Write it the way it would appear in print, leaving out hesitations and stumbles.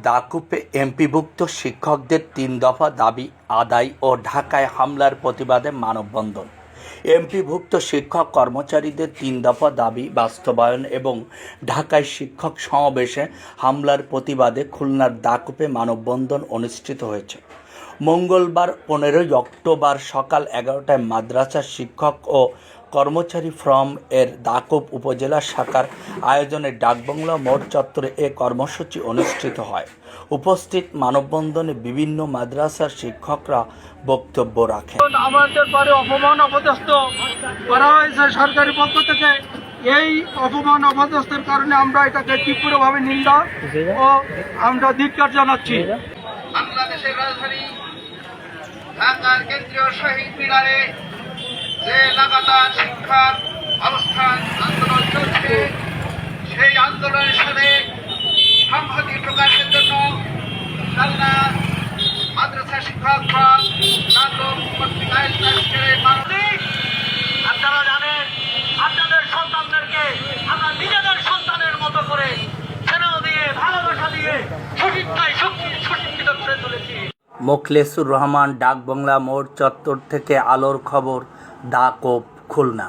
দাকুপে এমপিভুক্ত শিক্ষকদের ৩ দফা দাবি আদায় ও ঢাকায় হামলার প্রতিবাদে মানববন্ধন। এমপিভুক্ত শিক্ষক কর্মচারীদের ৩ দফা দাবি বাস্তবায়ন এবং ঢাকায় শিক্ষক সমাবেশে হামলার প্রতিবাদে খুলনার দাকুপে মানববন্ধন অনুষ্ঠিত হয়েছে। মঙ্গলবার ১৫ অক্টোবর সকাল ১১টায় মাদ্রাসা শিক্ষক ও কর্মচারী ফোরাম এর দাকুপ উপজেলা শাখার আয়োজনে ডাকবাংলা মোড় চত্বরে এ কর্মসূচি অনুষ্ঠিত হয়। উপস্থিত মানববন্ধনে বিভিন্ন মাদ্রাসার শিক্ষকরা বক্তব্য রাখেন। আমাদের পরে অপমান অপদস্থ করা হয়েছে সরকারি পক্ষ থেকে। এই অপমান অপদস্থের কারণে আমরা এটাকে তীব্রভাবে নিন্দা ও আমরা ধিক্কার জানাচ্ছি। বাংলাদেশের রাজধানী ঢাকার কেন্দ্রীয় শহীদ মিনারে যে লাগাতার শিক্ষা অবস্থান আন্দোলন চলছে, সেই আন্দোলনের সাথে সংহতি প্রকাশের জন্য খুলনা মাদ্রাসা শিক্ষক আপনারা জানেন, আপনাদের সন্তানদেরকে আমরা নিজেদের সন্তানের মতো করে স্নেহ দিয়ে, ভালোবাসা দিয়ে সঠিকটাই সুশিক্ষিত করে তুলেছি। মোখলেসুর রহমান, ডাকবাংলা মোড় চত্বর থেকে আলোর খবর, দাকুপ, খুলনা।